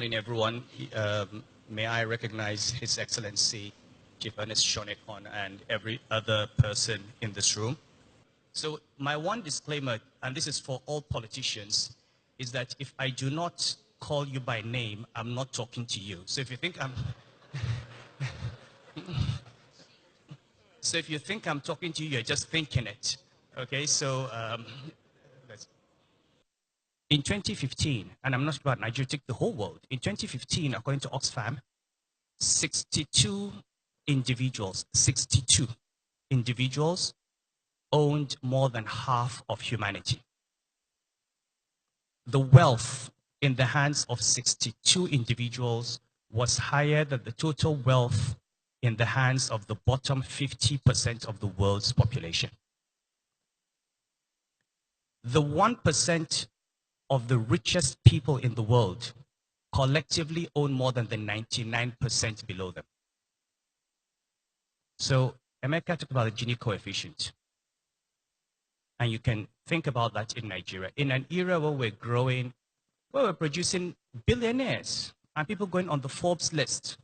morning, everyone. May I recognize His Excellency Chief Ernest Shonekon and every other person in this room. So my one disclaimer, and this is for all politicians, is that if I do not call you by name, I'm not talking to you. So if you think I'm talking to you, you're just thinking it. Okay, so in 2015, and I'm not sure about Nigeria, take the whole world. In 2015, according to Oxfam, 62 individuals owned more than half of humanity. The wealth in the hands of 62 individuals was higher than the total wealth in the hands of the bottom 50% of the world's population. The 1% of the richest people in the world collectively own more than the 99% below them. So Emeka talked about the Gini coefficient. And you can think about that in Nigeria. In an era where we're growing, where we're producing billionaires and people going on the Forbes list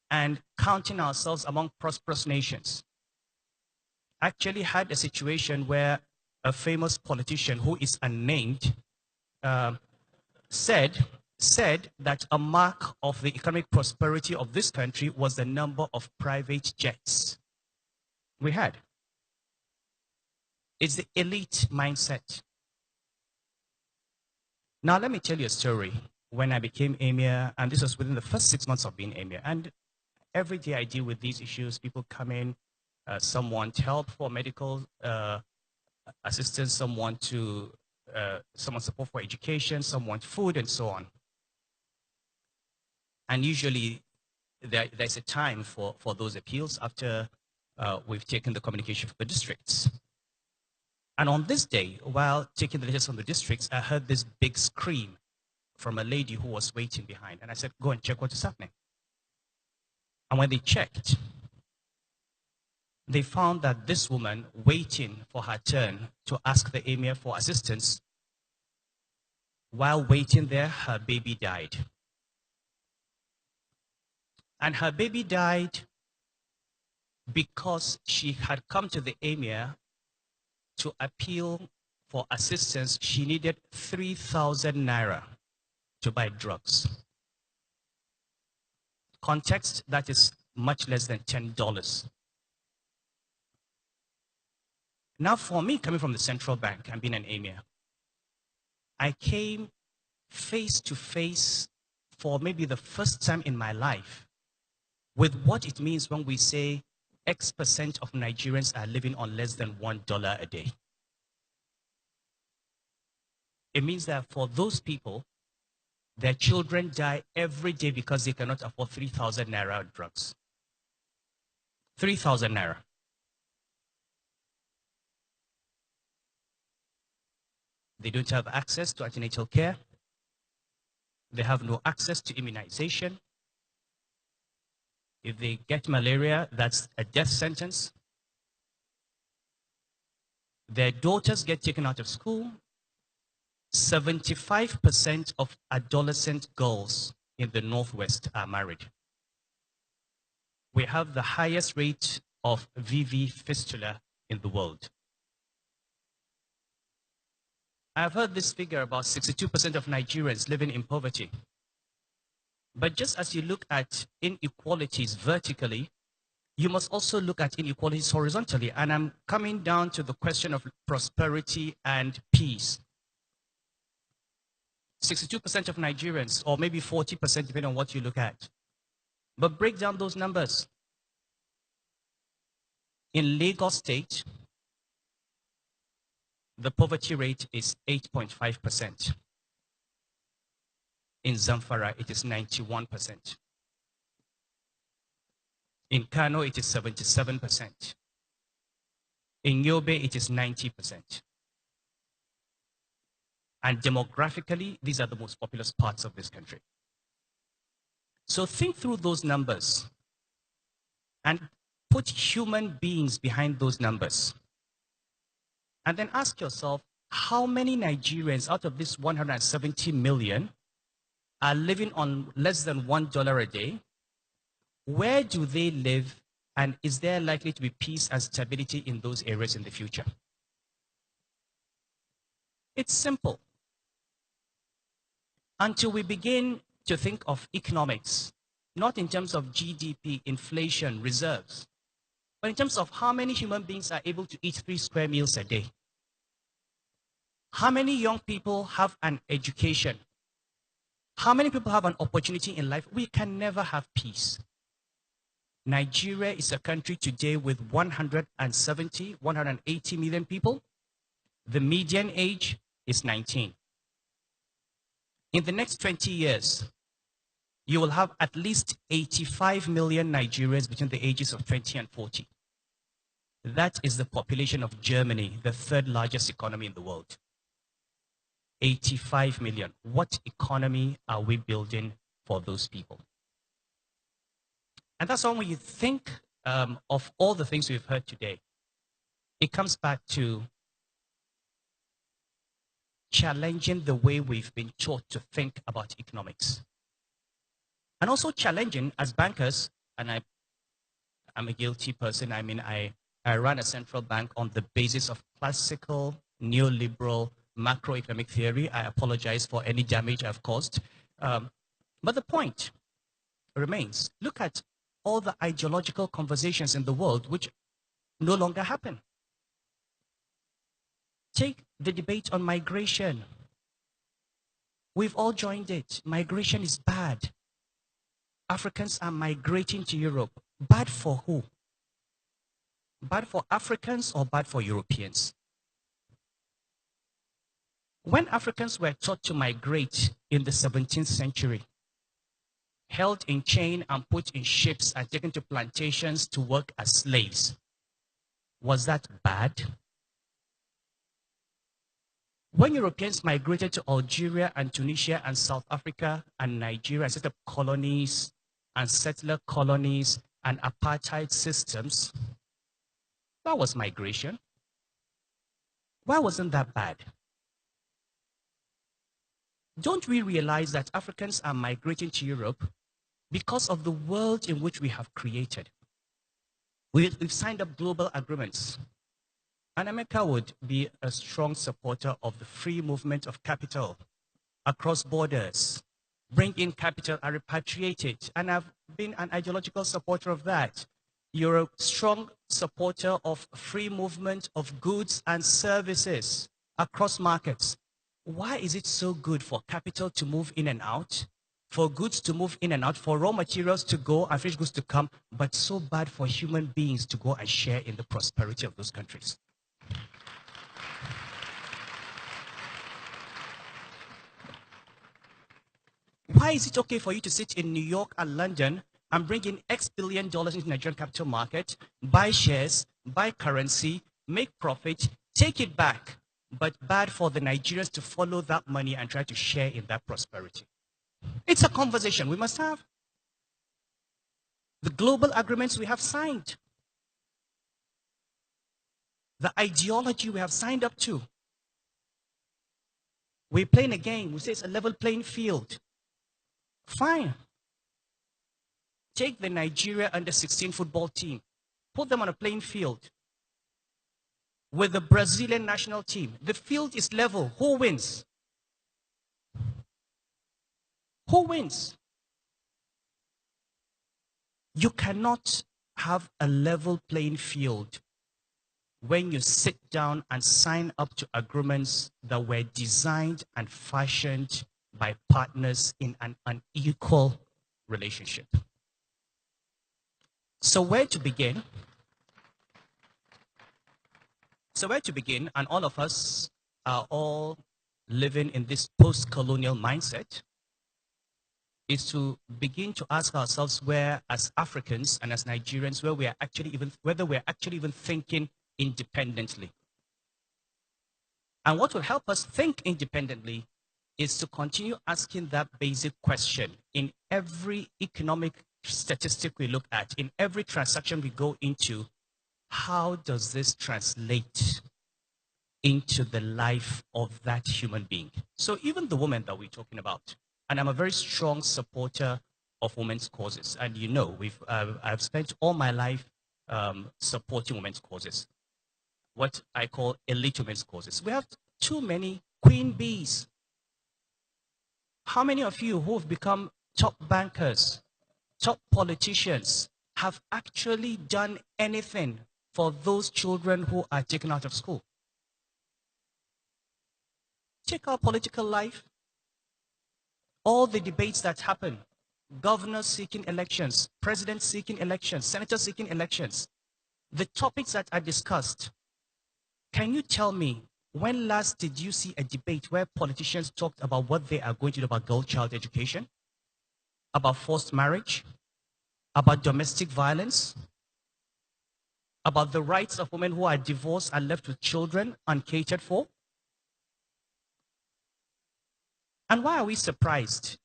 and counting ourselves among prosperous nations. I actually had a situation where a famous politician who is unnamed said that a mark of the economic prosperity of this country was the number of private jets we had. It's the elite mindset. Now, let me tell you a story. When I became Emir, and this was within the first 6 months of being Emir, and every day I deal with these issues. People come in, some want help for medical assistance, some want support for education, some want food, and so on. And usually there's a time for those appeals after we've taken the communication from the districts. And on this day, while taking the letters from the districts, I heard this big scream from a lady who was waiting behind. And I said, go and check what is happening. And when they checked, they found that this woman waiting for her turn to ask the Emir for assistance, while waiting there, her baby died. And her baby died because she had come to the Emir to appeal for assistance. She needed 3,000 naira to buy drugs. Context, that is much less than $10. Now for me, coming from the central bank and being an Emir, I came face to face for maybe the first time in my life with what it means when we say X% of Nigerians are living on less than $1 a day. It means that for those people, their children die every day because they cannot afford 3,000 naira drugs. 3,000 naira. They don't have access to antenatal care. They have no access to immunization. If they get malaria, that's a death sentence. Their daughters get taken out of school. 75% of adolescent girls in the Northwest are married. We have the highest rate of VV fistula in the world. I've heard this figure about 62% of Nigerians living in poverty. But just as you look at inequalities vertically, you must also look at inequalities horizontally. And I'm coming down to the question of prosperity and peace. 62% of Nigerians, or maybe 40%, depending on what you look at. But break down those numbers. In Lagos State, the poverty rate is 8.5%. In Zamfara, it is 91%. In Kano, it is 77%. In Yobe, it is 90%. And demographically, these are the most populous parts of this country. So think through those numbers and put human beings behind those numbers. And then ask yourself, how many Nigerians out of this 170 million are living on less than $1 a day, where do they live, and is there likely to be peace and stability in those areas in the future? It's simple. Until we begin to think of economics, not in terms of GDP, inflation, reserves, but in terms of how many human beings are able to eat 3 square meals a day, how many young people have an education, how many people have an opportunity in life, we can never have peace. Nigeria is a country today with 170, 180 million people. The median age is 19. In the next 20 years, you will have at least 85 million Nigerians between the ages of 20 and 40. That is the population of Germany, the third largest economy in the world. 85 million. What economy are we building for those people? And that's why when you think of all the things we've heard today, it comes back to challenging the way we've been taught to think about economics. And also challenging as bankers, and I'm a guilty person. I mean, I ran a central bank on the basis of classical neoliberal macroeconomic theory. I apologize for any damage I've caused. But the point remains, look at all the ideological conversations in the world which no longer happen. Take the debate on migration. We've all joined it. Migration is bad. Africans are migrating to Europe. Bad for who? Bad for Africans or bad for Europeans? When Africans were taught to migrate in the 17th century, held in chain and put in ships and taken to plantations to work as slaves, was that bad? When Europeans migrated to Algeria and Tunisia and South Africa and Nigeria and set up colonies and settler colonies and apartheid systems, that was migration. Why wasn't that bad? Don't we realize that Africans are migrating to Europe because of the world in which we have created? We've signed up global agreements. And America would be a strong supporter of the free movement of capital across borders. Bring in capital and repatriate it. And I've been an ideological supporter of that. You're a strong supporter of free movement of goods and services across markets. Why is it so good for capital to move in and out, for goods to move in and out, for raw materials to go and finished goods to come, but so bad for human beings to go and share in the prosperity of those countries? Why is it okay for you to sit in New York and London and bring in X billion dollars into the Nigerian capital market, buy shares, buy currency, make profit, take it back, but bad for the Nigerians to follow that money and try to share in that prosperity? It's a conversation we must have. The global agreements we have signed, the ideology we have signed up to. We're playing a game. We say it's a level playing field. Fine. Take the Nigeria under-16 football team, put them on a playing field with the Brazilian national team. The field is level. Who wins? Who wins? You cannot have a level playing field when you sit down and sign up to agreements that were designed and fashioned by partners in an unequal relationship. So where to begin? And all of us are all living in this post-colonial mindset, is to begin to ask ourselves where, as Africans and as Nigerians, whether we're actually even thinking independently. And what will help us think independently is to continue asking that basic question in every economic statistic we look at, in every transaction we go into. How does this translate into the life of that human being? So even the woman that we're talking about, And I'm a very strong supporter of women's causes. And you know, I've spent all my life supporting women's causes, what I call elite women's causes. We have too many queen bees. How many of you who have become top bankers, top politicians, have actually done anything for those children who are taken out of school? Take our political life, all the debates that happen, governors seeking elections, presidents seeking elections, senators seeking elections, the topics that are discussed. Can you tell me, when last did you see a debate where politicians talked about what they are going to do about girl-child education, about forced marriage, about domestic violence, about the rights of women who are divorced and left with children uncatered for? And why are we surprised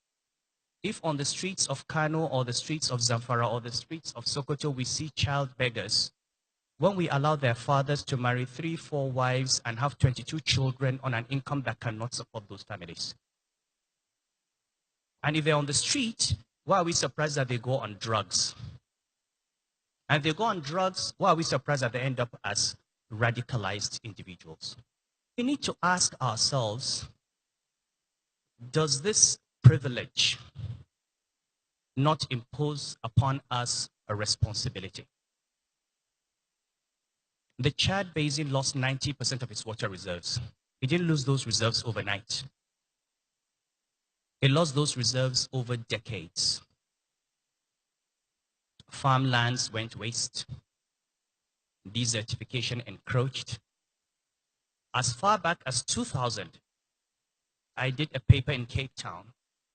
if on the streets of Kano or the streets of Zamfara or the streets of Sokoto we see child beggars, when we allow their fathers to marry 3, 4 wives and have 22 children on an income that cannot support those families? And if they're on the street, why are we surprised that they go on drugs? And if they go on drugs, why are we surprised that they end up as radicalized individuals? We need to ask ourselves, does this privilege not impose upon us a responsibility? The Chad Basin lost 90% of its water reserves. It didn't lose those reserves overnight. It lost those reserves over decades. Farmlands went waste. Desertification encroached. As far back as 2000, I did a paper in Cape Town,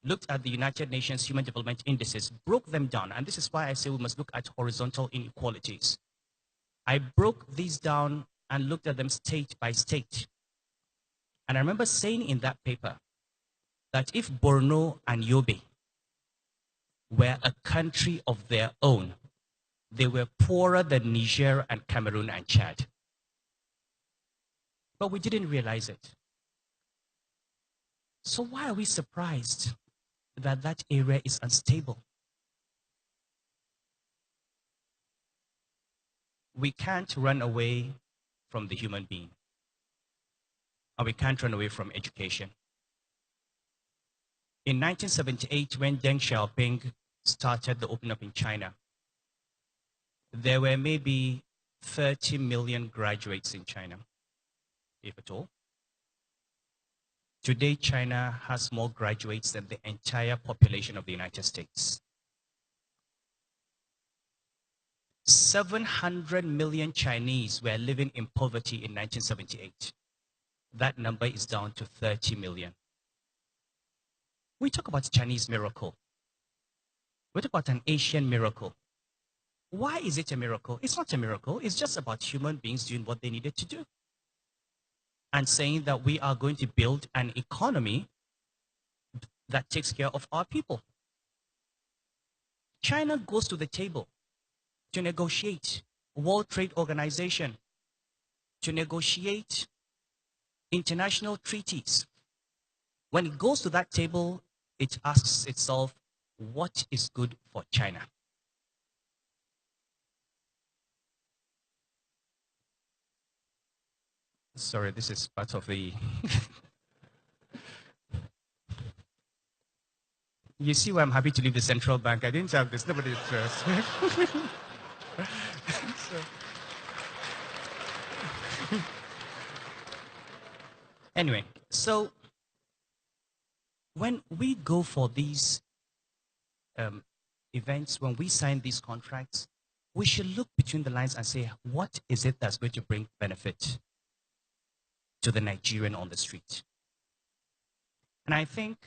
looked at the United Nations Human Development Indices, broke them down, and this is why I say we must look at horizontal inequalities. I broke these down and looked at them state by state. And I remember saying in that paper that if Borno and Yobe were a country of their own, they were poorer than Niger and Cameroon and Chad. But we didn't realize it. So why are we surprised that that area is unstable? We can't run away from the human being. And we can't run away from education. In 1978, when Deng Xiaoping started the opening up in China, there were maybe 30 million graduates in China, if at all. Today, China has more graduates than the entire population of the United States. 700 million Chinese were living in poverty in 1978. That number is down to 30 million. We talk about Chinese miracle. We talk about an Asian miracle. Why is it a miracle? It's not a miracle. It's just about human beings doing what they needed to do. And saying that we are going to build an economy that takes care of our people. China goes to the table to negotiate World Trade Organization, to negotiate international treaties. When it goes to that table, it asks itself, what is good for China? Sorry, this is part of the... You see why I'm happy to leave the central bank. I didn't have this. Nobody trusts. Anyway, so when we go for these events, when we sign these contracts, we should look between the lines and say, what is it that's going to bring benefit to the Nigerian on the street? And I think,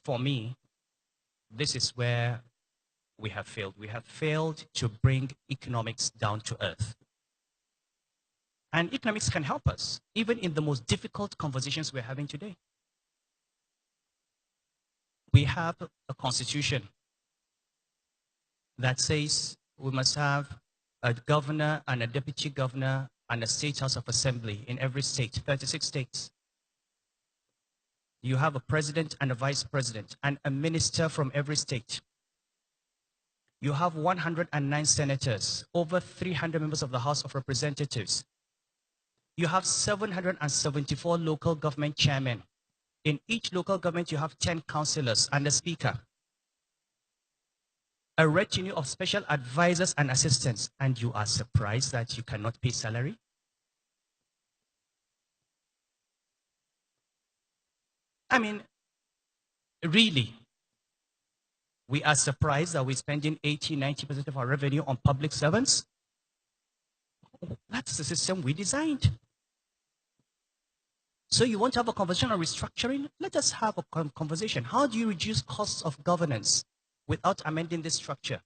for me, this is where we have failed. We have failed to bring economics down to earth. And economics can help us, even in the most difficult conversations we're having today. We have a constitution that says we must have a governor and a deputy governor and a state house of assembly in every state, 36 states. You have a president and a vice president and a minister from every state. You have 109 senators, over 300 members of the House of Representatives. You have 774 local government chairmen. In each local government, you have 10 councillors and a speaker. A retinue of special advisors and assistants, and you are surprised that you cannot pay salary? I mean, really, we are surprised that we're spending 80–90% of our revenue on public servants? That's the system we designed. So you want to have a conversation on restructuring? Let us have a conversation. How do you reduce costs of governance without amending this structure?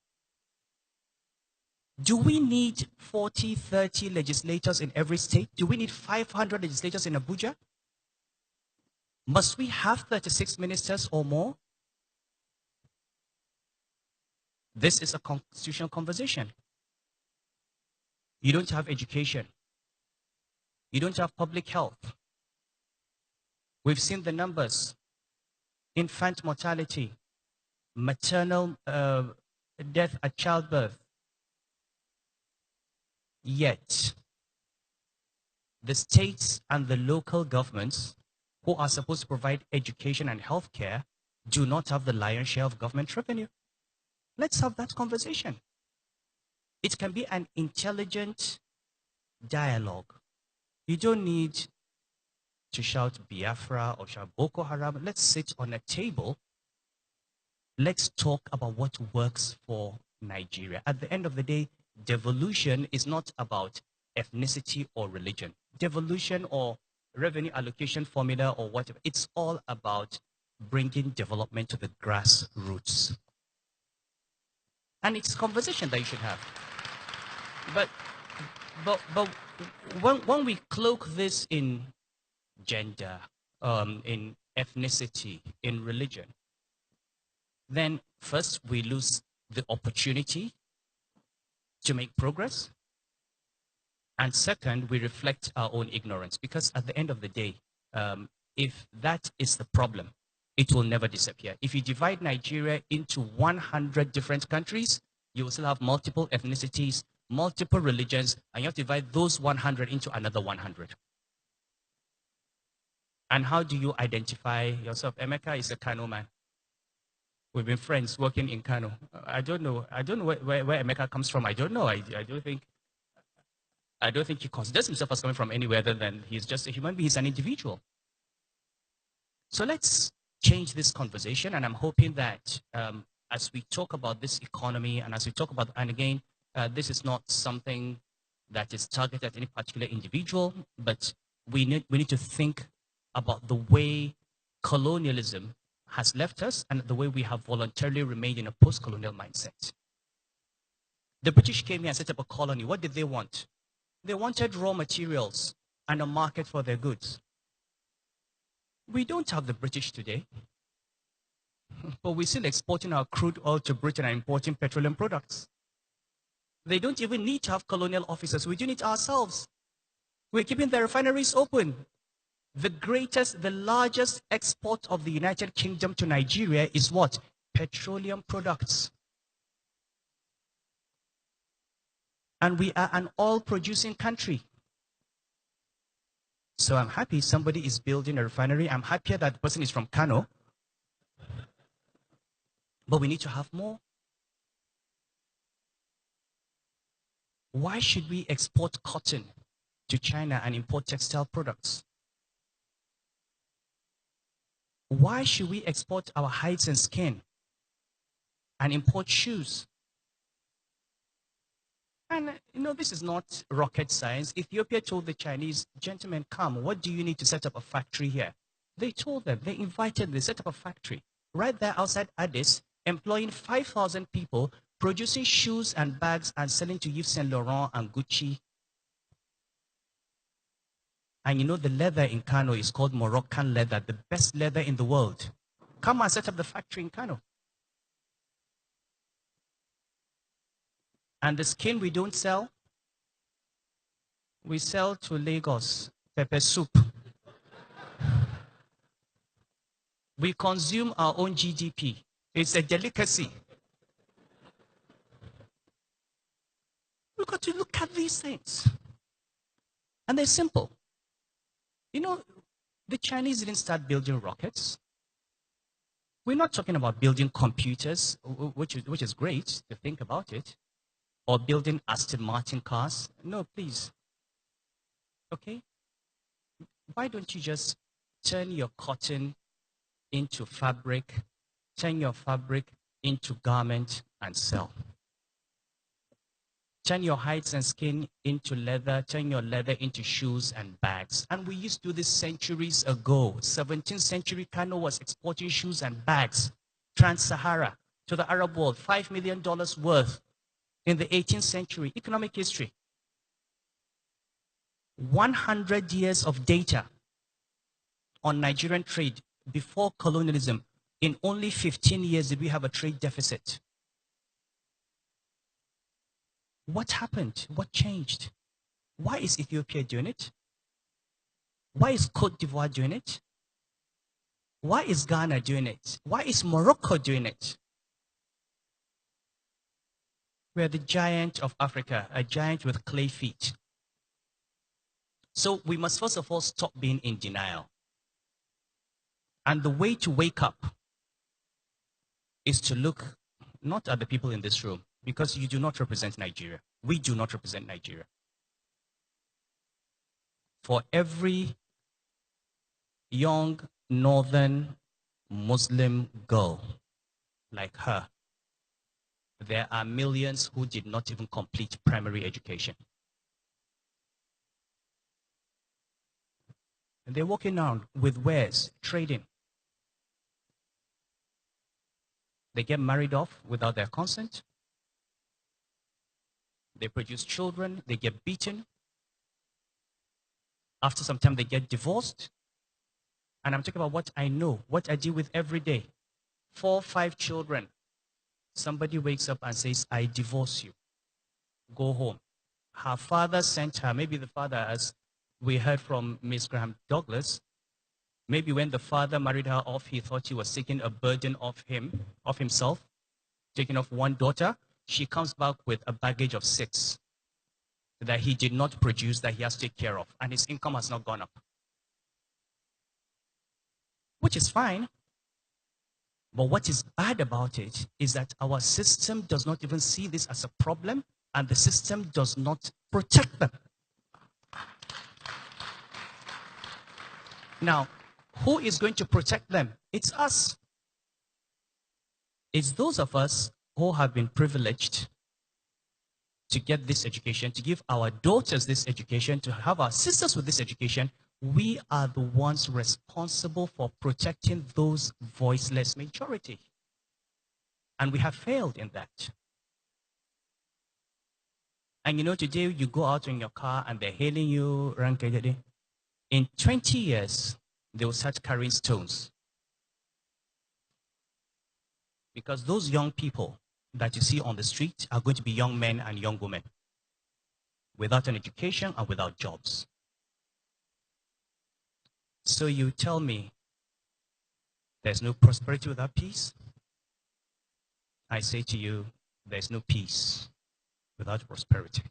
Do we need 40, 30 legislators in every state? Do we need 500 legislators in Abuja? Must we have 36 ministers or more? This is a constitutional conversation. You don't have education. You don't have public health. We've seen the numbers. Infant mortality, maternal death at childbirth. Yet, the states and the local governments who are supposed to provide education and healthcare do not have the lion's share of government revenue. Let's have that conversation. It can be an intelligent dialogue. You don't need to shout Biafra or shout Boko Haram. Let's sit on a table. Let's talk about what works for Nigeria. At the end of the day, devolution is not about ethnicity or religion. Devolution or revenue allocation formula or whatever, it's all about bringing development to the grassroots. And it's a conversation that you should have. But when we cloak this in gender, in ethnicity, in religion, then first we lose the opportunity to make progress. And second, we reflect our own ignorance. Because at the end of the day, if that is the problem, it will never disappear. If you divide Nigeria into 100 different countries, you will still have multiple ethnicities, multiple religions, and you have to divide those 100 into another 100. And how do you identify yourself? Emeka is a Kano man. We've been friends working in Kano. I don't know where Emeka comes from. I don't know. I don't think he considers himself as coming from anywhere other than he's just a human being. He's an individual. So let's change this conversation. And I'm hoping that as we talk about this economy and as we talk about, and again, this is not something that is targeted at any particular individual, but we need to think about the way colonialism has left us and the way we have voluntarily remained in a post-colonial mindset. The British came here and set up a colony. What did they want? They wanted raw materials and a market for their goods. We don't have the British today, but we're still exporting our crude oil to Britain and importing petroleum products. They don't even need to have colonial officers. We do it ourselves. We're keeping the refineries open. The largest export of the United Kingdom to Nigeria is what? Petroleum products. And we are an oil-producing country. So I'm happy somebody is building a refinery. I'm happier that the person is from Kano. But we need to have more. Why should we export cotton to China and import textile products? Why should we export our hides and skin and import shoes? And, this is not rocket science. Ethiopia told the Chinese, gentlemen, come, what do you need to set up a factory here? They told them, they invited them, they set up a factory right there outside Addis, employing 5,000 people, producing shoes and bags and selling to Yves Saint Laurent and Gucci. And the leather in Kano is called Moroccan leather, the best leather in the world. Come and set up the factory in Kano. And the skin we don't sell, we sell to Lagos, pepper soup. We consume our own GDP. It's a delicacy. We've got to look at these things. And they're simple. You know, the Chinese didn't start building rockets. We're not talking about building computers, which is great to think about it, or building Aston Martin cars. No, please. Okay? Why don't you just turn your cotton into fabric, turn your fabric into garment and sell? Turn your hides and skin into leather, turn your leather into shoes and bags. And we used to do this centuries ago. 17th century, Kano was exporting shoes and bags, trans-Sahara, to the Arab world, $5 million worth in the 18th century. Economic history. 100 years of data on Nigerian trade before colonialism. In only 15 years did we have a trade deficit. What happened? What changed? Why is Ethiopia doing it? Why is Cote d'Ivoire doing it? Why is Ghana doing it? Why is Morocco doing it? We're the giant of Africa, a giant with clay feet. So we must first of all stop being in denial. And the way to wake up is to look not at the people in this room, because you do not represent Nigeria. We do not represent Nigeria. For every young northern Muslim girl like her, there are millions who did not even complete primary education. And they're walking around with wares, trading. They get married off without their consent. They produce children, they get beaten. After some time, they get divorced. And I'm talking about what I know, what I deal with every day. 4, 5 children. Somebody wakes up and says, I divorce you. Go home. Her father sent her, maybe the father, as we heard from Miss Graham Douglas, maybe when the father married her off, he thought he was taking a burden off himself, taking off one daughter. She comes back with a baggage of 6 that he did not produce, that he has to take care of, and his income has not gone up. Which is fine. But what is bad about it is that our system does not even see this as a problem, and the system does not protect them. Now, who is going to protect them? It's us. It's those of us who have been privileged to get this education, to give our daughters this education, to have our sisters with this education. We are the ones responsible for protecting those voiceless majority. And we have failed in that. And you know, today you go out in your car and they're hailing you, in 20 years, they will start carrying stones. Because those young people that you see on the street are going to be young men and young women without an education and without jobs. So you tell me there's no prosperity without peace? I say to you, there's no peace without prosperity.